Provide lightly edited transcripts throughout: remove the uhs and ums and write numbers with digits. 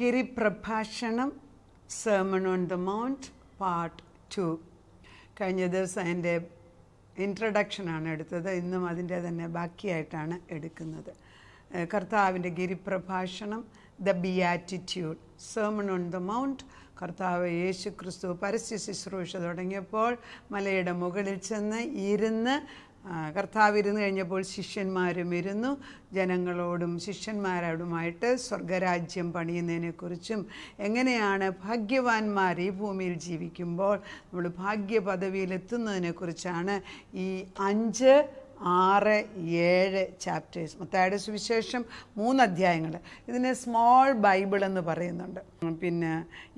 ഗിരിപ്രഭാഷണം sermon on the mount part 2. കഴിഞ്ഞ ദിവസം അതിൻ്റെ ഇൻട്രഡക്ഷനാണ് എടുത്തത്. ഇന്നും അതിൻ്റെ തന്നെ ബാക്കിയായിട്ടാണ് എടുക്കുന്നത്. കർത്താവിൻ്റെ ഗിരിപ്രഭാഷണം, the beatitude, sermon on the mount. കർത്താവ് യേശു ക്രിസ്തു പരസ്യ ശുശ്രൂഷ തുടങ്ങിയപ്പോൾ മലയുടെ മുകളിൽ ചെന്ന് ഇരുന്ന് കർത്താവ് ഇരുന്ന് കഴിഞ്ഞപ്പോൾ ശിഷ്യന്മാരും ഇരുന്നു. ജനങ്ങളോടും ശിഷ്യന്മാരോടുമായിട്ട് സ്വർഗരാജ്യം പണിയുന്നതിനെക്കുറിച്ചും എങ്ങനെയാണ് ഭാഗ്യവാന്മാർ ഈ ഭൂമിയിൽ ജീവിക്കുമ്പോൾ നമ്മൾ ഭാഗ്യ പദവിയിലെത്തുന്നതിനെക്കുറിച്ചാണ് ഈ 5, 6, 7 ചാപ്റ്റേഴ്സ്. മത്തായിയുടെ സുവിശേഷം 3 അധ്യായങ്ങൾ. ഇതിനെ സ്മോൾ ബൈബിൾ എന്ന് പറയുന്നുണ്ട്. പിന്നെ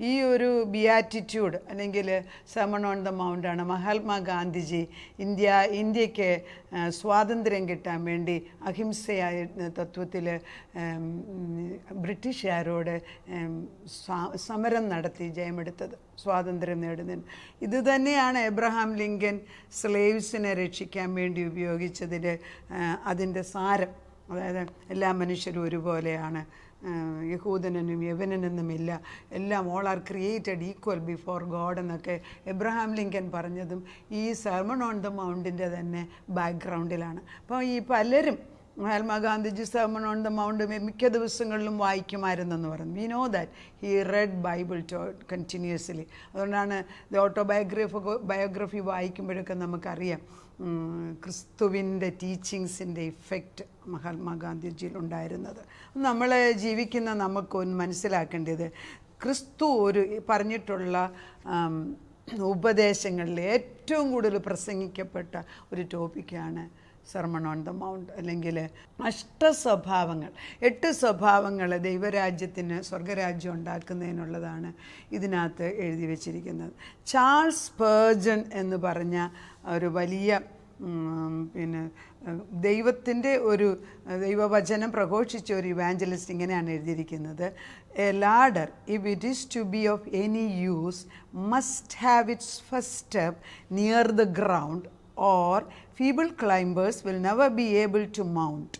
ഈ ഒരു ബിയാറ്റിറ്റ്യൂഡ് അല്ലെങ്കിൽ സെർമൺ ഓൺ ദ മൗണ്ടാണ് മഹാത്മാഗാന്ധിജി ഇന്ത്യക്ക് സ്വാതന്ത്ര്യം കിട്ടാൻ വേണ്ടി അഹിംസയായ തത്വത്തിൽ ബ്രിട്ടീഷുകാരോട് സമരം നടത്തി ജയമെടുത്തത്, സ്വാതന്ത്ര്യം നേടുന്നതിന്. ഇത് തന്നെയാണ് എബ്രഹാം ലിങ്കൻ സ്ലേവ്സിനെ രക്ഷിക്കാൻ വേണ്ടി ഉപയോഗിച്ചതിൽ അതിൻ്റെ സാരം. അതായത് എല്ലാ മനുഷ്യരും ഒരുപോലെയാണ്, യഹൂദനെന്നും യവനനെന്നുമില്ല, എല്ലാം all are created equal before God എന്നൊക്കെ എബ്രഹാം ലിങ്കൻ പറഞ്ഞതും ഈ സെർമൺ ഓൺ ദ മൗണ്ടിൻ്റെ തന്നെ ബാക്ക്ഗ്രൗണ്ടിലാണ്. അപ്പോൾ ഈ പലരും Mahatma Gandhiji sermon on the mount മിക്ക ദിവസങ്ങളിലും വായിക്കുമായിരുന്നെന്ന് പറഞ്ഞു. We know that he red Bible continuously. അതുകൊണ്ടാണ് ദ ബയോഗ്രഫി വായിക്കുമ്പോഴൊക്കെ നമുക്കറിയാം ക്രിസ്തുവിൻ്റെ ടീച്ചിങ്സിൻ്റെ ഇഫക്റ്റ് മഹാത്മാഗാന്ധിജിയിൽ ഉണ്ടായിരുന്നത്. നമ്മൾ ജീവിക്കുന്ന നമുക്കൊന്ന് മനസ്സിലാക്കേണ്ടത്, ക്രിസ്തു പറഞ്ഞിട്ടുള്ള ഉപദേശങ്ങളിൽ ഏറ്റവും കൂടുതൽ പ്രസംഗിക്കപ്പെട്ട ഒരു ടോപ്പിക്കാണ് സെർമൺ ഓൺ ദ മൗണ്ട്, അല്ലെങ്കിൽ 8 സ്വഭാവങ്ങൾ ദൈവരാജ്യത്തിന്, സ്വർഗരാജ്യം ഉണ്ടാക്കുന്നതിനുള്ളതാണ് ഇതിനകത്ത് എഴുതി വച്ചിരിക്കുന്നത്. ചാൾസ് സ്പേർജൻ എന്ന് പറഞ്ഞ ഒരു വലിയ ദൈവത്തിൻ്റെ ദൈവവചനം പ്രഘോഷിച്ച ഒരു ഇവാഞ്ചലിസ്റ്റ് ഇങ്ങനെയാണ് എഴുതിയിരിക്കുന്നത്: a ladder, if it is to be of any use, must have its first step near the ground, or feeble climbers will never be able to mount.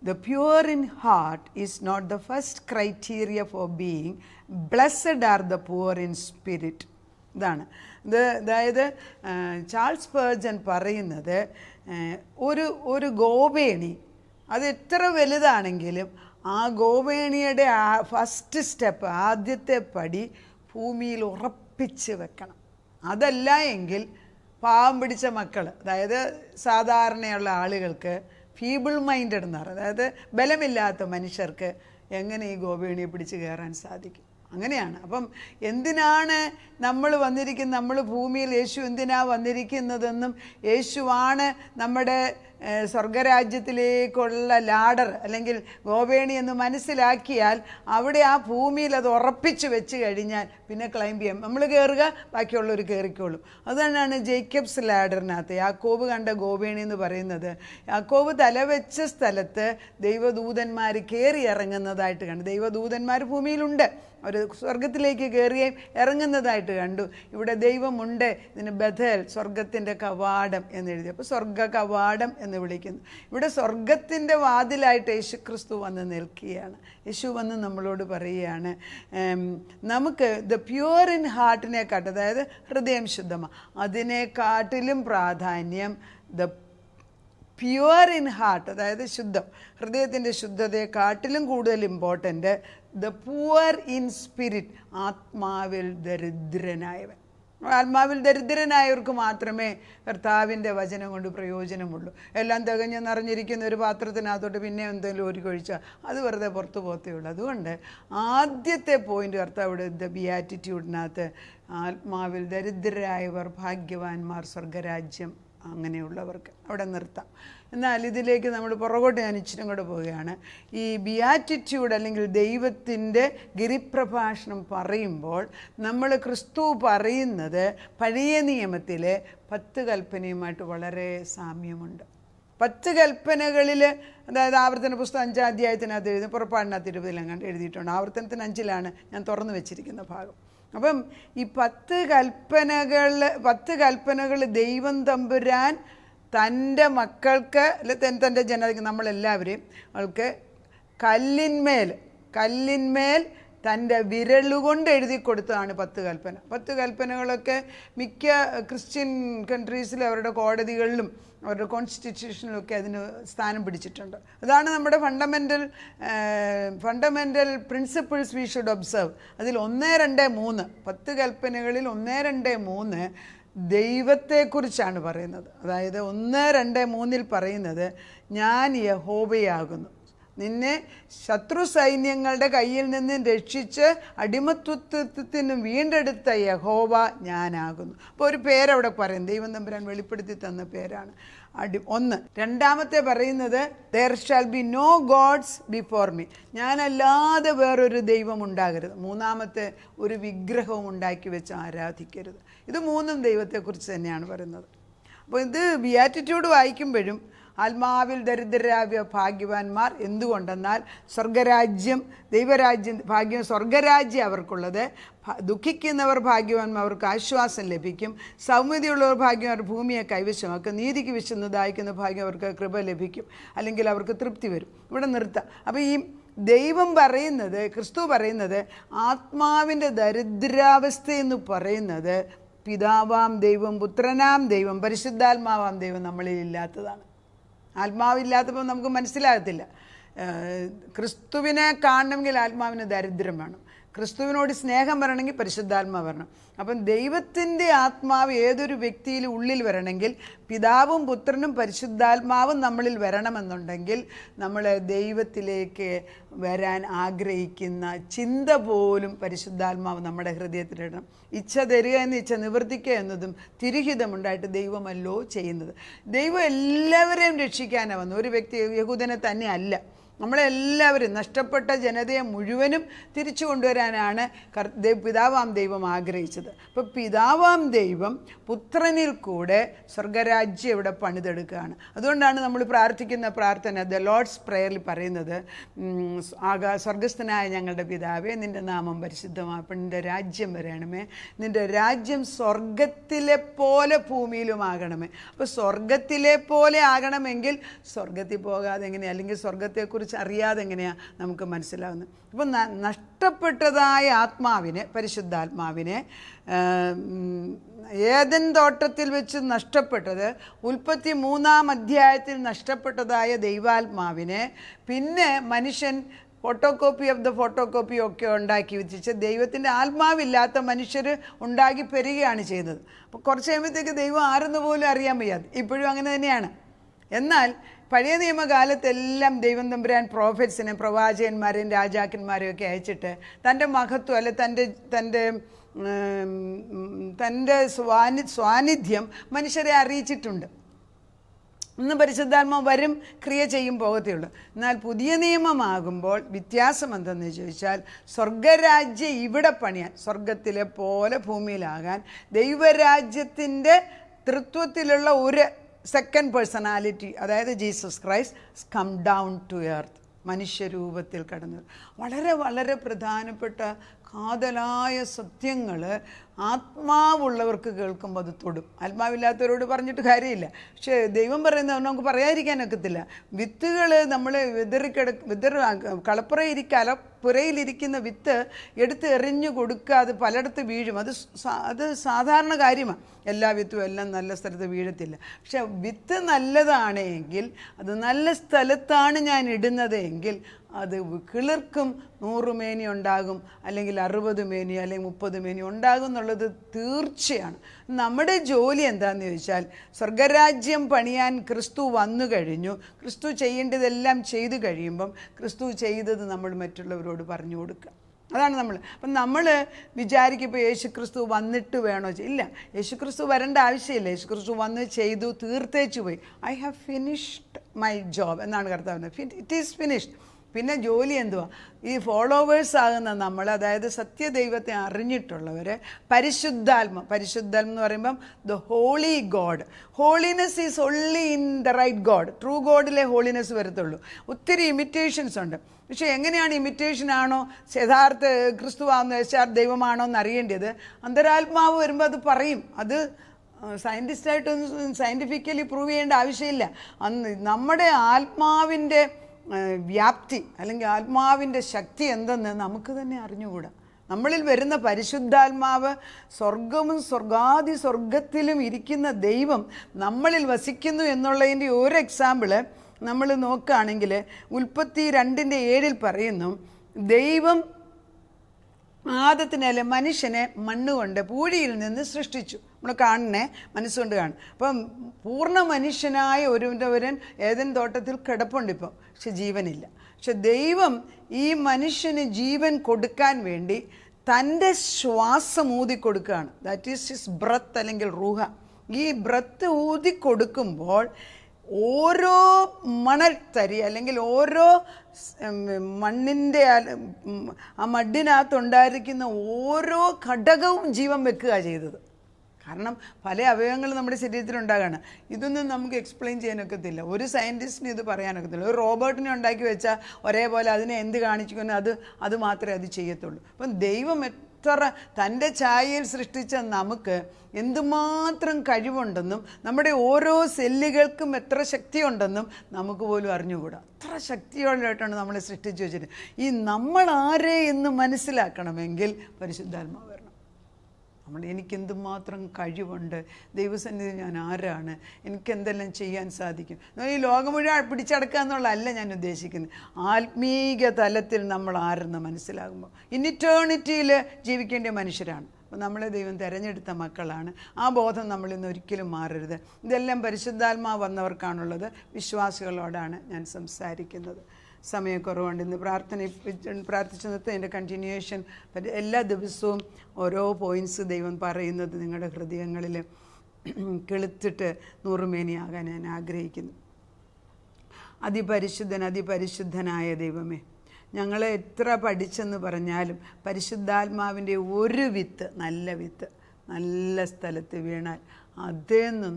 The pure in heart is not the first criteria for being. Blessed are the poor in spirit. ഇതാണ് അതായത് Charles സ്പേർജൻ പറയുന്നത്, ഒരു ഗോവേണി അത് എത്ര വലുതാണെങ്കിലും ആ ഗോവേണിയുടെ first step, ആദ്യത്തെ പടി ഭൂമിയിൽ ഉറപ്പിച്ച് വെക്കണം. അതല്ല എങ്കിൽ പാവം പിടിച്ച മക്കൾ, അതായത് സാധാരണയുള്ള ആളുകൾക്ക്, ഫീബിൾ മൈൻഡഡ് എന്ന് പറയുന്നത്, അതായത് ബലമില്ലാത്ത മനുഷ്യർക്ക് എങ്ങനെ ഈ ഗോവേണിയെ പിടിച്ച് കയറാൻ സാധിക്കും? അങ്ങനെയാണ്. അപ്പം എന്തിനാണ് നമ്മൾ വന്നിരിക്കുന്നത്, നമ്മൾ ഭൂമിയിൽ യേശു എന്തിനാണ് വന്നിരിക്കുന്നതെന്നും യേശുവാണ് നമ്മുടെ സ്വർഗരാജ്യത്തിലേക്കുള്ള ലാഡർ അല്ലെങ്കിൽ ഗോവേണി എന്ന് മനസ്സിലാക്കിയാൽ അവിടെ ആ ഭൂമിയിൽ അത് ഉറപ്പിച്ച് വെച്ച് കഴിഞ്ഞാൽ പിന്നെ ക്ലൈംബ് ചെയ്യാം. നമ്മൾ കയറുക, ബാക്കിയുള്ളവർ കയറിക്കോളും. അതുകൊണ്ടാണ് ജേക്കബ്സ് ലാഡറിനകത്ത് യാക്കോബ് കണ്ട ഗോവേണി എന്ന് പറയുന്നത്. യാക്കോബ് തലവെച്ച സ്ഥലത്ത് ദൈവദൂതന്മാർ കയറി ഇറങ്ങുന്നതായിട്ട് കണ്ടു. ദൈവദൂതന്മാർ ഭൂമിയിലുണ്ട്, അവർ സ്വർഗത്തിലേക്ക് കയറുകയും ഇറങ്ങുന്നതായിട്ട് കണ്ടു. ഇവിടെ ദൈവമുണ്ട്. ഇതിന് ബഥേൽ, സ്വർഗത്തിൻ്റെ കവാടം എന്നെഴുതി. അപ്പോൾ സ്വർഗ കവാടം എന്ന് വിളിക്കുന്നു. ഇവിടെ സ്വർഗത്തിൻ്റെ വാതിലായിട്ട് യേശു ക്രിസ്തു വന്ന് നിൽക്കുകയാണ്. യേശു വന്ന് നമ്മളോട് പറയുകയാണ്, നമുക്ക് ദ പ്യുവർ ഇൻ ഹാർട്ടിനെക്കാട്ടും, അതായത് ഹൃദയം ശുദ്ധമാണ്, അതിനെക്കാട്ടിലും പ്രാധാന്യം ദ പ്യുവർ ഇൻ ഹാർട്ട്, അതായത് ശുദ്ധം, ഹൃദയത്തിൻ്റെ ശുദ്ധതയെക്കാട്ടിലും കൂടുതൽ important the poor in spirit, ആത്മാവിൽ ദരിദ്രനായവൻ. ആത്മാവിൽ ദരിദ്രനായവർക്ക് മാത്രമേ കർത്താവിൻ്റെ വചനം കൊണ്ട് പ്രയോജനമുള്ളൂ. എല്ലാം തികഞ്ഞ് നിറഞ്ഞിരിക്കുന്ന ഒരു പാത്രത്തിനകത്തോട്ട് പിന്നെ എന്തെങ്കിലും ഒരു കഴിച്ചാൽ അത് വെറുതെ പുറത്തു പോകത്തേ ഉള്ളൂ. അതുകൊണ്ട് ആദ്യത്തെ പോയിൻ്റ് കർത്താവിടെ ദ ബിയാറ്റിറ്റ്യൂഡിനകത്ത്, ആത്മാവിൽ ദരിദ്രരായവർ ഭാഗ്യവാന്മാർ, സ്വർഗരാജ്യം അങ്ങനെയുള്ളവർക്ക് അവിടെ നിർത്താം. എന്നാൽ ഇതിലേക്ക് നമ്മൾ പുറകോട്ട് ഞാൻ ഇച്ചിരി കൂടെ പോവുകയാണ്. ഈ ബിയാറ്റിറ്റ്യൂഡ് അല്ലെങ്കിൽ ദൈവത്തിൻ്റെ ഗിരിപ്രഭാഷണം പറയുമ്പോൾ നമ്മൾ ക്രിസ്തു പറയുന്നത് പഴയ നിയമത്തിലെ 10 കൽപ്പനയുമായിട്ട് വളരെ സാമ്യമുണ്ട്. 10 കൽപ്പനകളിൽ, അതായത് ആവർത്തന പുസ്തകം 5-ാം അധ്യായത്തിനകത്ത് എഴുതി, പുറപ്പാടിനകത്ത് 20 എഴുതിയിട്ടുണ്ട്. ആവർത്തനത്തിന് 5-ലാണ് ഞാൻ തുറന്നു വെച്ചിരിക്കുന്ന ഭാഗം. അപ്പം ഈ 10 കൽപ്പനകൾ ദൈവം തമ്പുരാൻ തൻ്റെ മക്കൾക്ക്, തൻ്റെ ജനതയ്ക്ക്, നമ്മളെല്ലാവരെയും അവൾക്ക് കല്ലിന്മേൽ കല്ലിന്മേൽ തൻ്റെ വിരലുകൊണ്ട് എഴുതി കൊടുത്തതാണ് 10 കൽപ്പന. 10 കൽപ്പനകളൊക്കെ മിക്ക ക്രിസ്ത്യൻ കൺട്രീസിലും അവരുടെ കോടതികളിലും അവരുടെ കോൺസ്റ്റിറ്റ്യൂഷനിലൊക്കെ അതിന് സ്ഥാനം പിടിച്ചിട്ടുണ്ട്. അതാണ് നമ്മുടെ fundamental principles we should observe. അതിൽ 1, 2, 3 10 കൽപ്പനകളിൽ 1, 2, 3 ദൈവത്തെക്കുറിച്ചാണ് പറയുന്നത്. അതായത് 1, 2, 3 പറയുന്നത് ഞാൻ യഹോവയാകുന്നു, നിന്നെ ശത്രു സൈന്യങ്ങളുടെ കയ്യിൽ നിന്ന് രക്ഷിച്ച് അടിമത്വത്തിന് വീണ്ടെടുത്ത യഹോവ ഞാനാകുന്നു. അപ്പോൾ ഒരു പേരവിടെ പറയും, ദൈവം തമ്പുരാൻ വെളിപ്പെടുത്തി തന്ന പേരാണ്. 1. രണ്ടാമത്തെ പറയുന്നത് there shall be no gods before me, ഞാനല്ലാതെ വേറൊരു ദൈവം ഉണ്ടാകരുത്. മൂന്നാമത്തെ ഒരു വിഗ്രഹവും ഉണ്ടാക്കി വെച്ച് ആരാധിക്കരുത്. ഇത് 3 ദൈവത്തെക്കുറിച്ച് തന്നെയാണ് പറയുന്നത്. അപ്പോൾ ഇത് ബിയാറ്റിറ്റ്യൂഡ് വായിക്കുമ്പോഴും ആത്മാവിൽ ദരിദ്രരായ ഭാഗ്യവാന്മാർ, എന്തുകൊണ്ടെന്നാൽ സ്വർഗരാജ്യം, ദൈവരാജ്യം ഭാഗ്യം, സ്വർഗരാജ്യം അവർക്കുള്ളത്. ദുഃഖിക്കുന്നവർ ഭാഗ്യവാന്മാർ, അവർക്ക് ആശ്വാസം ലഭിക്കും. സൗമ്യതയുള്ളവർ ഭാഗ്യം, അവർ ഭൂമിയെ കൈവശമാക്കും. നീതിക്ക് വിശന്ന് ദാഹിക്കുന്ന ഭാഗ്യം, അവർക്ക് കൃപ ലഭിക്കും, അല്ലെങ്കിൽ അവർക്ക് തൃപ്തി വരും. ഇവിടെ നിർത്താം. അപ്പോൾ ഈ ദൈവം പറയുന്നത്, ക്രിസ്തു പറയുന്നത്, ആത്മാവിൻ്റെ ദരിദ്രാവസ്ഥയെന്ന് പറയുന്നത് പിതാവാം ദൈവം, പുത്രനാം ദൈവം, പരിശുദ്ധാത്മാവാം ദൈവം നമ്മളിൽ ഇല്ലാത്തതാണ്. ആത്മാവില്ലാത്തപ്പോൾ നമുക്ക് മനസ്സിലാകത്തില്ല. ക്രിസ്തുവിനെ കാണണമെങ്കിൽ ആത്മാവിന് ദരിദ്രം വേണം, ക്രിസ്തുവിനോട് സ്നേഹം വരണമെങ്കിൽ പരിശുദ്ധാത്മാവ് വരണം. അപ്പം ദൈവത്തിൻ്റെ ആത്മാവ് ഏതൊരു വ്യക്തിയിൽ ഉള്ളിൽ വരണമെങ്കിൽ പിതാവും പുത്രനും പരിശുദ്ധാത്മാവും നമ്മളിൽ വരണമെന്നുണ്ടെങ്കിൽ നമ്മൾ ദൈവത്തിലേക്ക് വരാൻ ആഗ്രഹിക്കുന്ന ചിന്ത പോലും പരിശുദ്ധാത്മാവ് നമ്മുടെ ഹൃദയത്തിലിടണം. ഇച്ഛ തരിക എന്ന് ഇച്ഛ നിവർത്തിക്കുക എന്നതും തിരുഹിതമുണ്ടായിട്ട് ദൈവമല്ലോ ചെയ്യുന്നത്. ദൈവം എല്ലാവരെയും രക്ഷിക്കാനാണ് വന്നു. ഒരു വ്യക്തി യഹൂദനെ തന്നെ അല്ല, നമ്മളെല്ലാവരും, നഷ്ടപ്പെട്ട ജനതയെ മുഴുവനും തിരിച്ചു കൊണ്ടുവരാനാണ് പിതാവാം ദൈവം ആഗ്രഹിച്ചത്. അപ്പോൾ പിതാവാം ദൈവം പുത്രനിൽ കൂടെ സ്വർഗരാജ്യം ഇവിടെ പണിതെടുക്കുകയാണ്. അതുകൊണ്ടാണ് നമ്മൾ പ്രാർത്ഥിക്കുന്ന പ്രാർത്ഥന ദ ലോർഡ്സ് പ്രയറിൽ പറയുന്നത്, സ്വർഗസ്ഥനായ ഞങ്ങളുടെ പിതാവേ, നിൻ്റെ നാമം പരിശുദ്ധമാകണം, നിൻ്റെ രാജ്യം വരണമേ, നിൻ്റെ രാജ്യം സ്വർഗത്തിലെ പോലെ ഭൂമിയിലുമാകണമേ. അപ്പോൾ സ്വർഗത്തിലെ പോലെ ആകണമെങ്കിൽ സ്വർഗത്തിൽ പോകാതെ എങ്ങനെയാണ്, അല്ലെങ്കിൽ സ്വർഗത്തെക്കുറിച്ച് അറിയാതെ എങ്ങനെയാണ് നമുക്ക് മനസ്സിലാവുന്നത്? അപ്പം നഷ്ടപ്പെട്ടതായ ആത്മാവിനെ, പരിശുദ്ധാത്മാവിനെ, ഏദൻ തോട്ടത്തിൽ വെച്ച് നഷ്ടപ്പെട്ടത്, ഉൽപ്പത്തി 3-ാം അധ്യായത്തിൽ നഷ്ടപ്പെട്ടതായ ദൈവാത്മാവിനെ പിന്നെ മനുഷ്യൻ ഫോട്ടോകോപ്പി ഓഫ് ദ ഫോട്ടോകോപ്പി ഒക്കെ ഉണ്ടാക്കി വെച്ച് ദൈവത്തിൻ്റെ ആത്മാവില്ലാത്ത മനുഷ്യർ ഉണ്ടാക്കി പെരുകയാണ് ചെയ്യുന്നത്. അപ്പോൾ കുറച്ച് കഴിയുമ്പോഴത്തേക്ക് ദൈവം ആരെന്ന് പോലും അറിയാൻ വയ്യാതെ. ഇപ്പോഴും അങ്ങനെ തന്നെയാണ്. എന്നാൽ പഴയ നിയമകാലത്തെല്ലാം ദൈവം തമ്പുരാൻ പ്രോഫറ്റ്സിനെ, പ്രവാചകന്മാരെയും രാജാക്കന്മാരെയും ഒക്കെ അയച്ചിട്ട് തൻ്റെ മഹത്വം, അല്ലെ തൻ്റെ സ്വാന്നിധ്യം മനുഷ്യരെ അറിയിച്ചിട്ടുണ്ട്. ഇന്ന് പരിശുദ്ധാത്മാവ് വരും, ക്രിയ ചെയ്യും, പോകത്തേയുള്ളൂ. എന്നാൽ പുതിയ നിയമമാകുമ്പോൾ വ്യത്യാസം എന്തെന്ന് ചോദിച്ചാൽ, സ്വർഗരാജ്യം ഇവിടെ പണിയാൻ, സ്വർഗത്തിലെ പോലെ ഭൂമിയിലാകാൻ, ദൈവരാജ്യത്തിൻ്റെ തൃത്വത്തിലുള്ള ഒരു സെക്കൻഡ് പേഴ്സണാലിറ്റി, അതായത് Jesus Christ come down to earth, മനുഷ്യരൂപത്തിൽ കടന്നു. വളരെ വളരെ പ്രധാനപ്പെട്ട കാതലായ സത്യങ്ങൾ ആത്മാവുള്ളവർക്ക് കേൾക്കുമ്പോൾ അത് തൊടും. ആത്മാവില്ലാത്തവരോട് പറഞ്ഞിട്ട് കാര്യമില്ല. പക്ഷേ ദൈവം പറയുന്നത് നമുക്ക് പറയാതിരിക്കാനൊക്കത്തില്ല. വിത്തുകൾ നമ്മൾ കളപ്പുരയിലിരിക്കുന്ന വിത്ത് എടുത്ത് എറിഞ്ഞു കൊടുക്കുക, അത് പലയിടത്ത് വീഴും. അത് സാധാരണ കാര്യമാണ്. എല്ലാ വിത്തും എല്ലാം നല്ല സ്ഥലത്ത് വീഴത്തില്ല. പക്ഷെ വിത്ത് നല്ലതാണെങ്കിൽ, അത് നല്ല സ്ഥലത്താണ് ഞാൻ ഇടുന്നത് എങ്കിൽ അത് കിളിർക്കും, 100 മേനി ഉണ്ടാകും, അല്ലെങ്കിൽ 60 മേനി, അല്ലെങ്കിൽ 30 മേനി ഉണ്ടാകും എന്നുള്ളത് തീർച്ചയാണ്. നമ്മുടെ ജോലി എന്താണെന്ന് ചോദിച്ചാൽ, സ്വർഗരാജ്യം പണിയാൻ ക്രിസ്തു വന്നു കഴിഞ്ഞു. ക്രിസ്തു ചെയ്യേണ്ടതെല്ലാം ചെയ്തു കഴിയുമ്പം ക്രിസ്തു ചെയ്തത് നമ്മൾ മറ്റുള്ളവരോട് പറഞ്ഞു കൊടുക്കുക. അതാണ് നമ്മൾ. അപ്പം നമ്മൾ വിചാരിക്കുമ്പോൾ യേശുക്രിസ്തു വന്നിട്ട് വേണോ? ഇല്ല, യേശുക്രിസ്തു വരേണ്ട ആവശ്യമില്ല. യേശുക്രിസ്തു വന്ന് ചെയ്തു, തീർത്തേച്ചു പോയി. I have finished my job എന്നാണ് കർത്താവ്. It is finished. പിന്നെ ജോലി എന്തുവാ? ഈ ഫോളോവേഴ്സ് ആകുന്ന നമ്മൾ, അതായത് സത്യദൈവത്തെ അറിഞ്ഞിട്ടുള്ളവർ, പരിശുദ്ധാത്മ എന്ന് പറയുമ്പം the holy God. Holiness is only in the right God. True ഗോഡിലെ ഹോളിനെസ് വരത്തുള്ളൂ. ഒത്തിരി ഇമിറ്റേഷൻസ് ഉണ്ട്. പക്ഷേ എങ്ങനെയാണ് ഇമിറ്റേഷൻ ആണോ യഥാർത്ഥ ക്രിസ്തുവാകുന്ന ദൈവമാണോ എന്ന് അറിയേണ്ടത്? അന്തരാത്മാവ് വരുമ്പോൾ അത് പറയും. അത് സയൻറ്റിസ്റ്റായിട്ടൊന്നും സയൻറ്റിഫിക്കലി പ്രൂവ് ചെയ്യേണ്ട ആവശ്യമില്ല. നമ്മുടെ ആത്മാവിൻ്റെ വ്യാപ്തി അല്ലെങ്കിൽ ആത്മാവിൻ്റെ ശക്തി എന്തെന്ന് നമുക്ക് തന്നെ അറിഞ്ഞുകൂടാ. നമ്മളിൽ വരുന്ന പരിശുദ്ധാത്മാവ് സ്വർഗവും സ്വർഗാദി സ്വർഗത്തിലും ഇരിക്കുന്ന ദൈവം നമ്മളിൽ വസിക്കുന്നു എന്നുള്ളതിൻ്റെ ഒരു എക്സാമ്പിള് നമ്മൾ നോക്കുകയാണെങ്കിൽ ഉൽപ്പത്തി 2:7 പറയുന്നു, ദൈവം ആദത്തിനെ അല്ലെ മനുഷ്യനെ മണ്ണുകൊണ്ട് പൂഴിയിൽ നിന്ന് സൃഷ്ടിച്ചു. നമ്മൾ കാണണേ, മനസ്സുകൊണ്ട് കാണും. അപ്പം പൂർണ്ണ മനുഷ്യനായ ഒരുവൻ ഏദൻ തോട്ടത്തിൽ കിടപ്പുണ്ട് ഇപ്പോൾ, പക്ഷെ ജീവനില്ല. പക്ഷെ ദൈവം ഈ മനുഷ്യന് ജീവൻ കൊടുക്കാൻ വേണ്ടി തൻ്റെ ശ്വാസം ഊതിക്കൊടുക്കുകയാണ്. ദാറ്റ് ഈസ് ഹിസ് ബ്രത്ത് അല്ലെങ്കിൽ റൂഹ. ഈ ബ്രത്ത് ഊതിക്കൊടുക്കുമ്പോൾ ഓരോ മണൽത്തരി അല്ലെങ്കിൽ ഓരോ മണ്ണിൻ്റെ ആ മഡിനകത്തുണ്ടായിരിക്കുന്ന ഓരോ ഘടകവും ജീവൻ വെക്കുക ചെയ്തത്. കാരണം പല അവയവങ്ങളും നമ്മുടെ ശരീരത്തിലുണ്ടാകാണ്. ഇതൊന്നും നമുക്ക് എക്സ്പ്ലെയിൻ ചെയ്യാനൊക്കത്തില്ല, ഒരു സയൻറ്റിസ്റ്റിന് ഇത് പറയാനൊക്കത്തില്ല. ഒരു റോബോട്ടിനെ ഉണ്ടാക്കി വെച്ചാൽ ഒരേപോലെ അതിനെ എന്ത് കാണിക്കുന്നു അത് മാത്രമേ അത് ചെയ്യത്തുള്ളൂ. അപ്പം ദൈവം എത്ര തൻ്റെ ഛായയിൽ സൃഷ്ടിച്ച നമുക്ക് എന്തുമാത്രം കഴിവുണ്ടെന്നും നമ്മുടെ ഓരോ സെല്ലുകൾക്കും എത്ര ശക്തിയുണ്ടെന്നും നമുക്ക് പോലും അറിഞ്ഞുകൂടാ. അത്ര ശക്തിയോടായിട്ടാണ് നമ്മളെ സൃഷ്ടിച്ചു വെച്ചിട്ട്. ഈ നമ്മൾ ആരെ എന്ന് മനസ്സിലാക്കണമെങ്കിൽ പരിശുദ്ധാത്മാവ് വരണം. എനിക്കെന്തുമാത്രം കഴിവുണ്ട്, ദൈവസന്നിധി ഞാൻ ആരാണ്, എനിക്കെന്തെല്ലാം ചെയ്യാൻ സാധിക്കും. ഈ ലോകം മുഴുവൻ പിടിച്ചടക്കുക എന്നുള്ളതല്ല ഞാൻ ഉദ്ദേശിക്കുന്നത്. ആത്മീക തലത്തിൽ നമ്മൾ ആരെന്ന് മനസ്സിലാകുമ്പോൾ ഇന്നിറ്റേണിറ്റിയിൽ ജീവിക്കേണ്ട മനുഷ്യരാണ്. അപ്പോൾ നമ്മളെ ദൈവം തിരഞ്ഞെടുത്ത മക്കളാണ്. ആ ബോധം നമ്മളിന്ന് ഒരിക്കലും മാറരുത്. ഇതെല്ലാം പരിശുദ്ധാത്മാവ് വന്നവർക്കാണുള്ളത്. വിശ്വാസികളോടാണ് ഞാൻ സംസാരിക്കുന്നത്. സമയക്കുറവുണ്ട്. ഇന്ന് പ്രാർത്ഥിച്ചു നിർത്തി എൻ്റെ കണ്ടിന്യൂവേഷൻ എല്ലാ ദിവസവും ഓരോ പോയിൻറ്റ്സ് ദൈവം പറയുന്നത് നിങ്ങളുടെ ഹൃദയങ്ങളിൽ കിളുത്തിട്ട് നൂറുമേനിയാകാൻ ഞാൻ ആഗ്രഹിക്കുന്നു. അതിപരിശുദ്ധനായ ദൈവമേ, ഞങ്ങളെ എത്ര പഠിച്ചെന്ന് പറഞ്ഞാലും പരിശുദ്ധാത്മാവിൻ്റെ ഒരു വിത്ത്, നല്ല സ്ഥലത്ത് വീണാൽ അതേന്നും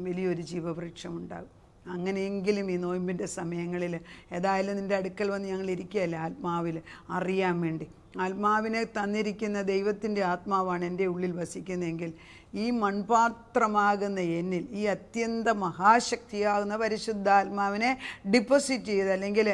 വലിയൊരു ജീവവൃക്ഷമുണ്ടാകും. അങ്ങനെയെങ്കിലും ഈ നോയമ്പിൻ്റെ സമയങ്ങളിൽ ഏതായാലും നിൻ്റെ അടുക്കൽ വന്ന് ഞങ്ങൾ ഇരിക്കുകയല്ലേ ആത്മാവിൽ അറിയാൻ വേണ്ടി. ആത്മാവിനെ തന്നിരിക്കുന്ന ദൈവത്തിൻ്റെ ആത്മാവാണ് എൻ്റെ ഉള്ളിൽ വസിക്കുന്നതെങ്കിൽ ഈ മൺപാത്രമാകുന്ന എന്നിൽ ഈ അത്യന്ത മഹാശക്തിയാകുന്ന പരിശുദ്ധാത്മാവിനെ ഡിപ്പോസിറ്റ് ചെയ്ത് അല്ലെങ്കിൽ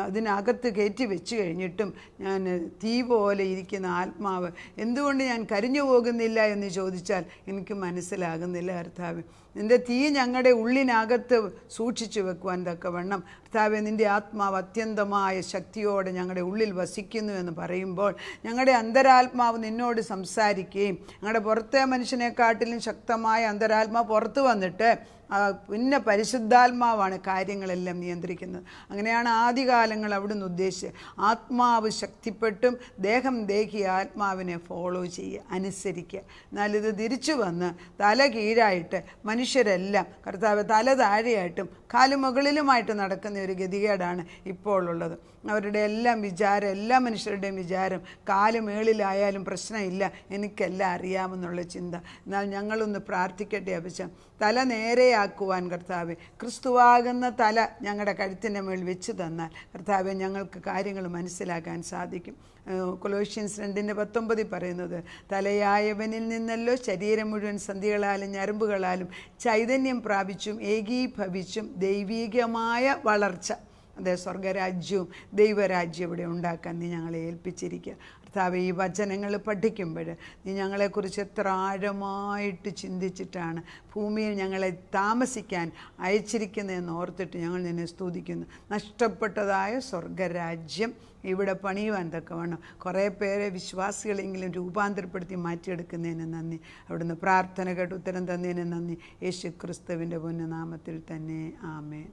അതിനകത്ത് കയറ്റി വെച്ച് കഴിഞ്ഞിട്ടും ഞാൻ തീ പോലെ ഇരിക്കുന്ന ആത്മാവ് എന്തുകൊണ്ട് ഞാൻ കരിഞ്ഞു പോകുന്നില്ല എന്ന് ചോദിച്ചാൽ എനിക്ക് മനസ്സിലാകുന്നില്ല. കർത്താവേ, നിൻ്റെ തീ ഞങ്ങളുടെ ഉള്ളിനകത്ത് സൂക്ഷിച്ചു വെക്കുവാൻ തക്കവണ്ണം കർത്താവേ, നിൻ്റെ ആത്മാവ് അത്യന്തമായ ശക്തിയോടെ ഞങ്ങളുടെ ഉള്ളിൽ വസിക്കുന്നു എന്ന് പറയുമ്പോൾ ഞങ്ങളുടെ അന്തരാത്മാവ് നിന്നോട് സംസാരിക്കുകയും ഞങ്ങളുടെ പുറത്തെ മനുഷ്യനെക്കാട്ടിലും ശക്തമായ അന്തരാത്മാവ് പുറത്തു വന്നിട്ട് പിന്നെ പരിശുദ്ധാത്മാവാണ് കാര്യങ്ങളെല്ലാം നിയന്ത്രിക്കുന്നത്. അങ്ങനെയാണ് ആദ്യകാലങ്ങൾ അവിടുന്ന് ഉദ്ദേശിച്ച് ആത്മാവ് ശക്തിപ്പെട്ടും ദേഹം ദേഹി ആത്മാവിനെ ഫോളോ ചെയ്യുക, അനുസരിക്കുക. എന്നാൽ ഇത് തിരിച്ചു വന്ന് തല കീഴായിട്ട് മനുഷ്യരെല്ലാം കർത്താവ് തല താഴെയായിട്ടും കാല് മുകളിലുമായിട്ട് നടക്കുന്ന ഒരു ഗതികേടാണ് ഇപ്പോൾ ഉള്ളത്. അവരുടെ എല്ലാം വിചാരം, എല്ലാ മനുഷ്യരുടെയും വിചാരം കാല് മേളിലായാലും പ്രശ്നമില്ല, എനിക്കെല്ലാം അറിയാമെന്നുള്ള ചിന്ത. എന്നാൽ ഞങ്ങളൊന്ന് പ്രാർത്ഥിക്കട്ടെ അപ്പച്ചാ, തല നേരെയാക്കുവാൻ കർത്താവെ, ക്രിസ്തുവാകുന്ന തല ഞങ്ങളുടെ കഴുത്തിൻ്റെ മേൽ വെച്ച് തന്നാൽ കർത്താവെ ഞങ്ങൾക്ക് കാര്യങ്ങൾ മനസ്സിലാക്കാൻ സാധിക്കും. കൊലോഷ്യൻസ് 2:19 പറയുന്നത്, തലയായവനിൽ നിന്നല്ലോ ശരീരം മുഴുവൻ സന്ധികളാലും ഞരമ്പുകളാലും ചൈതന്യം പ്രാപിച്ചും ഏകീഭവിച്ചും ദൈവീകമായ വളർച്ച, അതെ സ്വർഗരാജ്യവും ദൈവരാജ്യവും ഇവിടെ ഉണ്ടാക്കാൻ നീ ഞങ്ങളെ ഏൽപ്പിച്ചിരിക്കുക. കർത്താവേ, ഈ വചനങ്ങൾ പഠിക്കുമ്പോൾ നീ ഞങ്ങളെക്കുറിച്ച് എത്ര ആഴമായിട്ട് ചിന്തിച്ചിട്ടാണ് ഭൂമിയിൽ ഞങ്ങളെ താമസിക്കാൻ അയച്ചിരിക്കുന്നതെന്ന് ഓർത്തിട്ട് ഞങ്ങൾ നിന്നെ സ്തുതിക്കുന്നു. നഷ്ടപ്പെട്ടതായ സ്വർഗരാജ്യം ഇവിടെ പണിയുവാൻ തക്കവണ്ണം കുറേ പേരെ വിശ്വാസികളെങ്കിലും രൂപാന്തരപ്പെടുത്തി മാറ്റിയെടുക്കുന്നതിന് നന്ദി. അവിടുന്ന് പ്രാർത്ഥന കേട്ട് ഉത്തരം തന്നതിന് നന്ദി. യേശു ക്രിസ്തുവിൻ്റെ പുണ്യനാമത്തിൽ തന്നെ ആമേൻ.